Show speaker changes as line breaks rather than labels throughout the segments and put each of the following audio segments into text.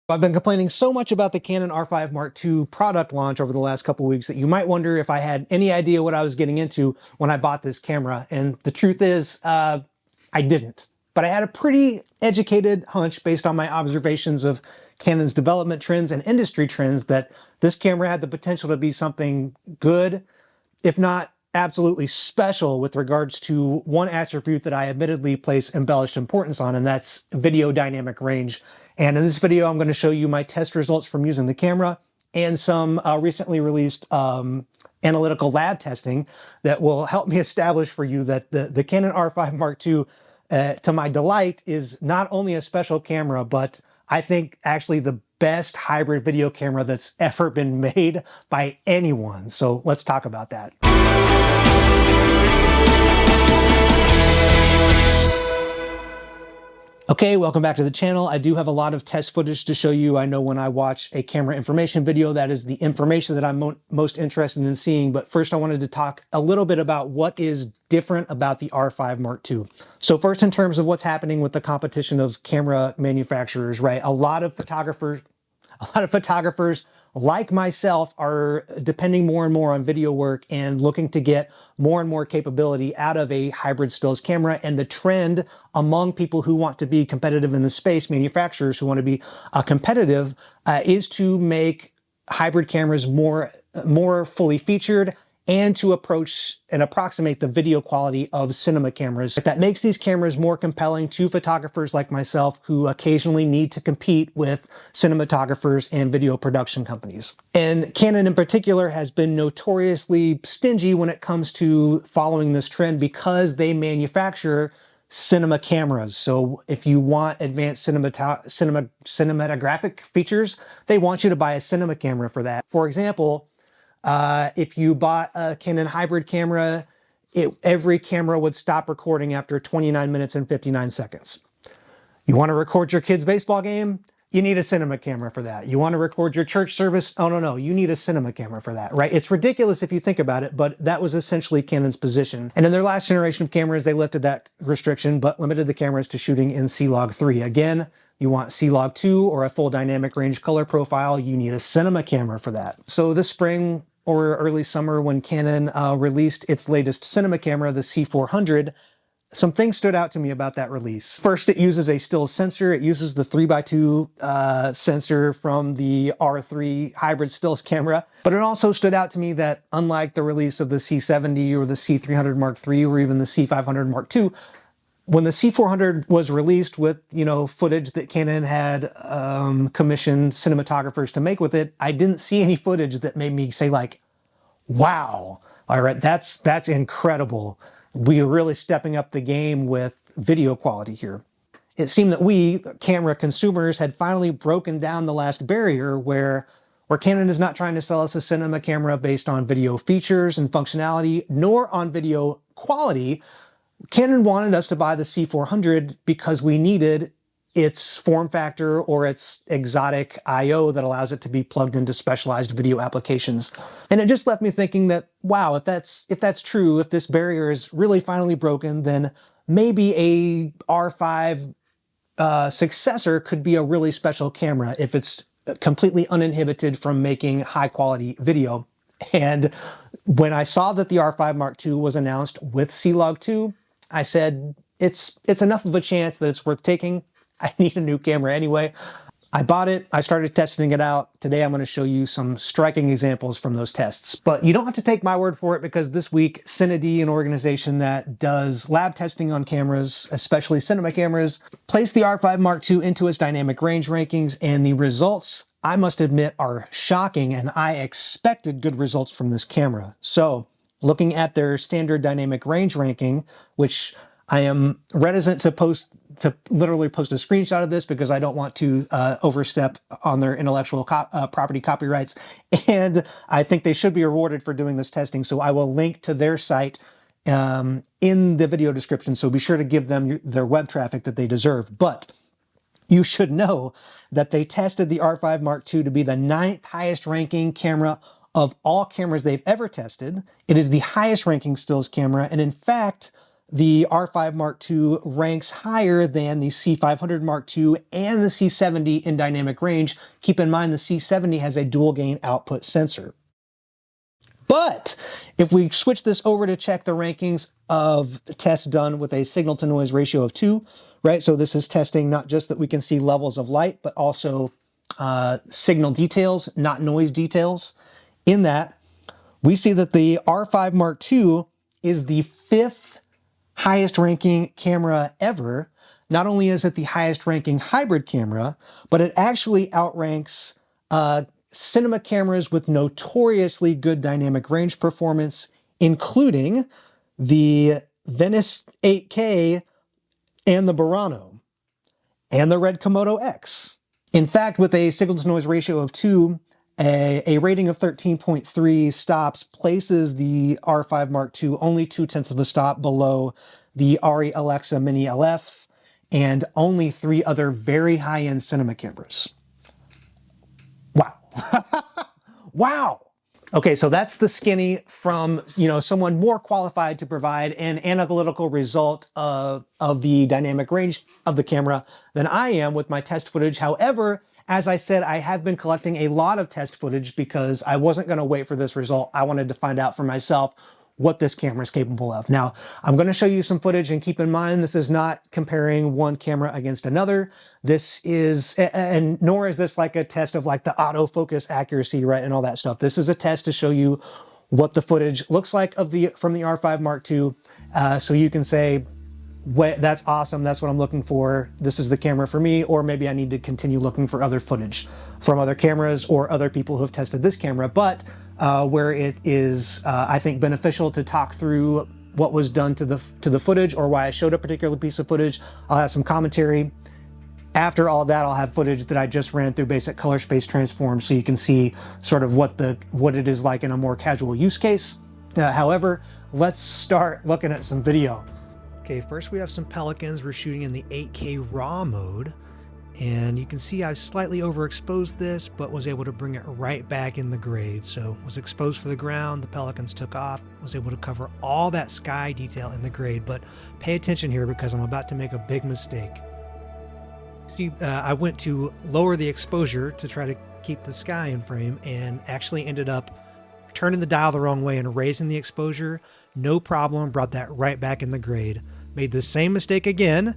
I've been complaining so much about the Canon R5 Mark II product launch over the last couple weeks that you might wonder if I had any idea what I was getting into when I bought this camera. And the truth is, I didn't. But I had a pretty educated hunch based on my observations of Canon's development trends and industry trends that this camera had the potential to be something good, if not absolutely special, with regards to one attribute that I admittedly place embellished importance on, and that's video dynamic range. And in this video, I'm going to show you my test results from using the camera and some recently released analytical lab testing that will help me establish for you that the Canon R5 Mark II, to my delight, is not only a special camera, but I think actually the best hybrid video camera that's ever been made by anyone. So let's talk about that. Okay, welcome back to the channel. I do have a lot of test footage to show you. I know when I watch a camera information video, that is the information that I'm most interested in seeing. But first, I wanted to talk a little bit about what is different about the R5 Mark II. So first, in terms of what's happening with the competition of camera manufacturers, right? A lot of photographers like myself are depending more and more on video work and looking to get more and more capability out of a hybrid stills camera. And the trend among people who want to be competitive in the space, manufacturers who want to be competitive, is to make hybrid cameras more fully featured and to approach and approximate the video quality of cinema cameras. That makes these cameras more compelling to photographers like myself who occasionally need to compete with cinematographers and video production companies. And Canon in particular has been notoriously stingy when it comes to following this trend because they manufacture cinema cameras. So if you want advanced cinematographic features, they want you to buy a cinema camera for that. For example, if you bought a Canon hybrid camera, every camera would stop recording after 29 minutes and 59 seconds. You want to record your kid's baseball game? You need a cinema camera for that. You want to record your church service? Oh, no, you need a cinema camera for that, right? It's ridiculous if you think about it, but that was essentially Canon's position. And in their last generation of cameras, they lifted that restriction, but limited the cameras to shooting in C-Log 3. Again, you want C-Log 2 or a full dynamic range color profile, you need a cinema camera for that. So this spring, or early summer, when Canon released its latest cinema camera, the C400, some things stood out to me about that release. First, it uses a stills sensor. It uses the 3x2 sensor from the R3 hybrid stills camera. But it also stood out to me that unlike the release of the C70 or the C300 Mark III or even the C500 Mark II, when the C400 was released with, footage that Canon had commissioned cinematographers to make with it, I didn't see any footage that made me say like, wow, all right, that's incredible. We are really stepping up the game with video quality here. It seemed that we, camera consumers, had finally broken down the last barrier where Canon is not trying to sell us a cinema camera based on video features and functionality, nor on video quality. Canon wanted us to buy the C400 because we needed its form factor or its exotic I/O that allows it to be plugged into specialized video applications. And it just left me thinking that, wow, if that's true, if this barrier is really finally broken, then maybe a R5 successor could be a really special camera if it's completely uninhibited from making high quality video. And when I saw that the R5 Mark II was announced with C-Log 2, I said, it's enough of a chance that it's worth taking. I need a new camera anyway. I bought it. I started testing it out. Today I'm going to show you some striking examples from those tests. But you don't have to take my word for it, because this week, Cine, an organization that does lab testing on cameras, especially cinema cameras, placed the R5 Mark II into its dynamic range rankings, and the results, I must admit, are shocking, and I expected good results from this camera. So, looking at their standard dynamic range ranking, which I am reticent to literally post a screenshot of this because I don't want to overstep on their intellectual property copyrights. And I think they should be rewarded for doing this testing. So I will link to their site in the video description. So be sure to give them their web traffic that they deserve. But you should know that they tested the R5 Mark II to be the 9th highest ranking camera of all cameras they've ever tested. It is the highest ranking stills camera. And in fact, the R5 Mark II ranks higher than the C500 Mark II and the C70 in dynamic range. Keep in mind the C70 has a dual gain output sensor. But if we switch this over to check the rankings of tests done with a signal to noise ratio of 2, right? So this is testing not just that we can see levels of light, but also signal details, not noise details. In that, we see that the R5 Mark II is the 5th highest ranking camera ever. Not only is it the highest ranking hybrid camera, but it actually outranks cinema cameras with notoriously good dynamic range performance, including the Venice 8K and the Burano and the Red Komodo X. In fact, with a signal to noise ratio of 2, a rating of 13.3 stops places the R5 Mark II only 0.2 of a stop below the ARRI Alexa Mini LF and only 3 other very high-end cinema cameras. Wow. Wow. Okay, so that's the skinny from, someone more qualified to provide an analytical result of the dynamic range of the camera than I am with my test footage. However, as I said, I have been collecting a lot of test footage because I wasn't going to wait for this result. I wanted to find out for myself what this camera is capable of. Now, I'm going to show you some footage, and keep in mind, this is not comparing one camera against another. This is, and nor is this like a test of like the autofocus accuracy, right, and all that stuff. This is a test to show you what the footage looks like from the R5 Mark II, so you can say, that's awesome, that's what I'm looking for, this is the camera for me, or maybe I need to continue looking for other footage from other cameras or other people who have tested this camera. But where it is, I think, beneficial to talk through what was done to the footage or why I showed a particular piece of footage, I'll have some commentary. After all of that, I'll have footage that I just ran through basic color space transform so you can see sort of what it is like in a more casual use case. However, let's start looking at some video. Okay, first we have some pelicans. We're shooting in the 8K RAW mode, and you can see I slightly overexposed this, but was able to bring it right back in the grade. So was exposed for the ground, the pelicans took off, was able to cover all that sky detail in the grade. But pay attention here because I'm about to make a big mistake. See, I went to lower the exposure to try to keep the sky in frame and actually ended up turning the dial the wrong way and raising the exposure. No problem, brought that right back in the grade. Made the same mistake again.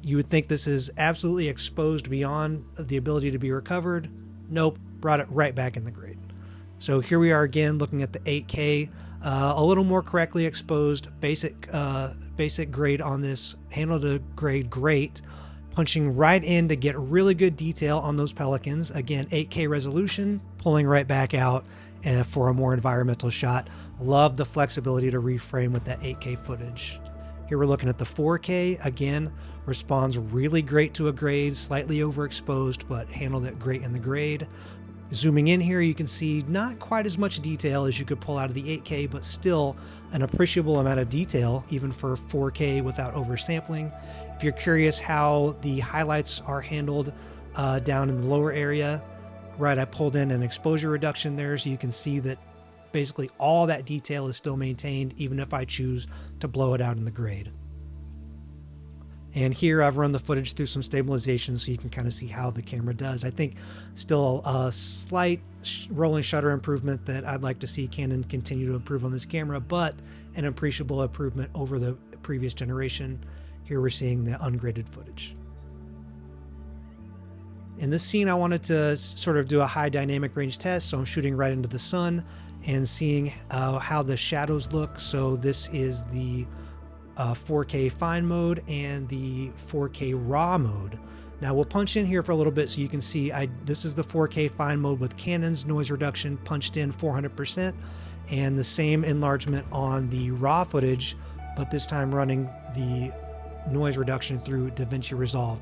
You would think this is absolutely exposed beyond the ability to be recovered. Nope, brought it right back in the grade. So here we are again looking at the 8K, a little more correctly exposed, basic grade on this, handled a grade great, punching right in to get really good detail on those pelicans. Again, 8K resolution, pulling right back out for a more environmental shot. Love the flexibility to reframe with that 8K footage. Here we're looking at the 4K. Again, responds really great to a grade, slightly overexposed, but handled it great in the grade. Zooming in here, you can see not quite as much detail as you could pull out of the 8K, but still an appreciable amount of detail, even for 4K without oversampling. If you're curious how the highlights are handled down in the lower area, right, I pulled in an exposure reduction there, so you can see that basically all that detail is still maintained, even if I choose to blow it out in the grade. And here I've run the footage through some stabilization so you can kind of see how the camera does. I think still a slight rolling shutter improvement that I'd like to see Canon continue to improve on this camera, but an appreciable improvement over the previous generation. Here we're seeing the ungraded footage. In this scene, I wanted to sort of do a high dynamic range test, so I'm shooting right into the sun and seeing how the shadows look. So this is the 4K fine mode and the 4K raw mode. Now we'll punch in here for a little bit so you can see this is the 4K fine mode with Canon's noise reduction punched in 400%, and the same enlargement on the raw footage, but this time running the noise reduction through DaVinci Resolve.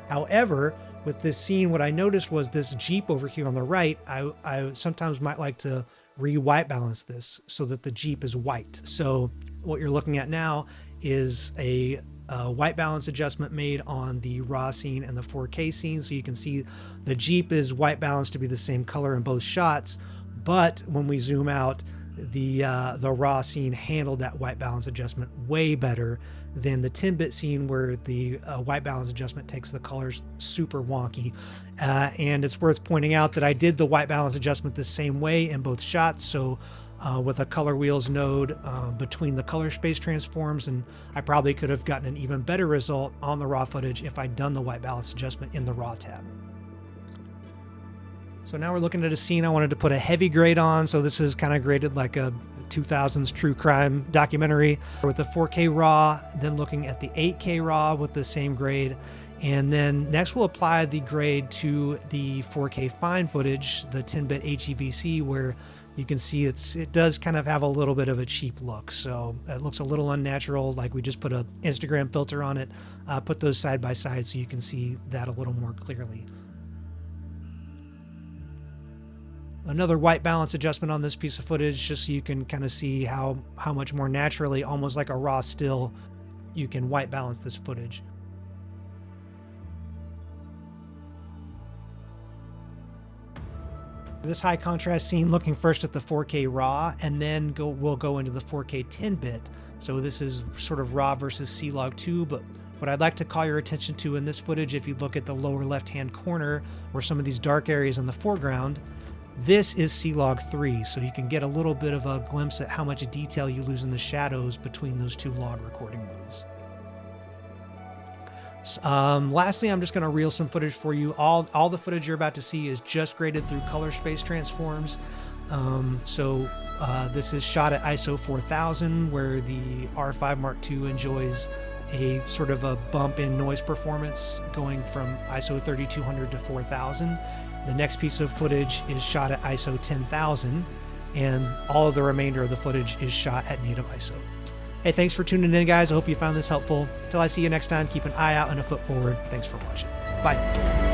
However, with this scene, what I noticed was this Jeep over here on the right. I sometimes might like to re-white balance this so that the Jeep is white. So what you're looking at now is a white balance adjustment made on the raw scene and the 4K scene. So you can see the Jeep is white balanced to be the same color in both shots. But when we zoom out, the raw scene handled that white balance adjustment way better than the 10-bit scene, where the white balance adjustment takes the colors super wonky. And it's worth pointing out that I did the white balance adjustment the same way in both shots. So with a color wheels node between the color space transforms, and I probably could have gotten an even better result on the raw footage if I'd done the white balance adjustment in the raw tab. So now we're looking at a scene I wanted to put a heavy grade on. So this is kind of graded like a 2000s true crime documentary with the 4K raw, then looking at the 8K raw with the same grade. And then next we'll apply the grade to the 4K fine footage, the 10-bit HEVC, where you can see it does kind of have a little bit of a cheap look. So it looks a little unnatural, like we just put an Instagram filter on it. Put those side by side so you can see that a little more clearly. Another white balance adjustment on this piece of footage, just so you can kind of see how much more naturally, almost like a raw still, you can white balance this footage. This high contrast scene, looking first at the 4K raw, and then we'll go into the 4K 10-bit. So this is sort of raw versus C-Log2, but what I'd like to call your attention to in this footage, if you look at the lower left-hand corner, or some of these dark areas in the foreground, this is C-Log3, so you can get a little bit of a glimpse at how much detail you lose in the shadows between those two log recording modes. Lastly, I'm just going to reel some footage for you. All the footage you're about to see is just graded through color space transforms. This is shot at ISO 4000, where the R5 Mark II enjoys a sort of a bump in noise performance going from ISO 3200 to 4000. The next piece of footage is shot at ISO 10,000, and all of the remainder of the footage is shot at native ISO. Hey, thanks for tuning in, guys. I hope you found this helpful. Till I see you next time, keep an eye out and a foot forward. Thanks for watching. Bye.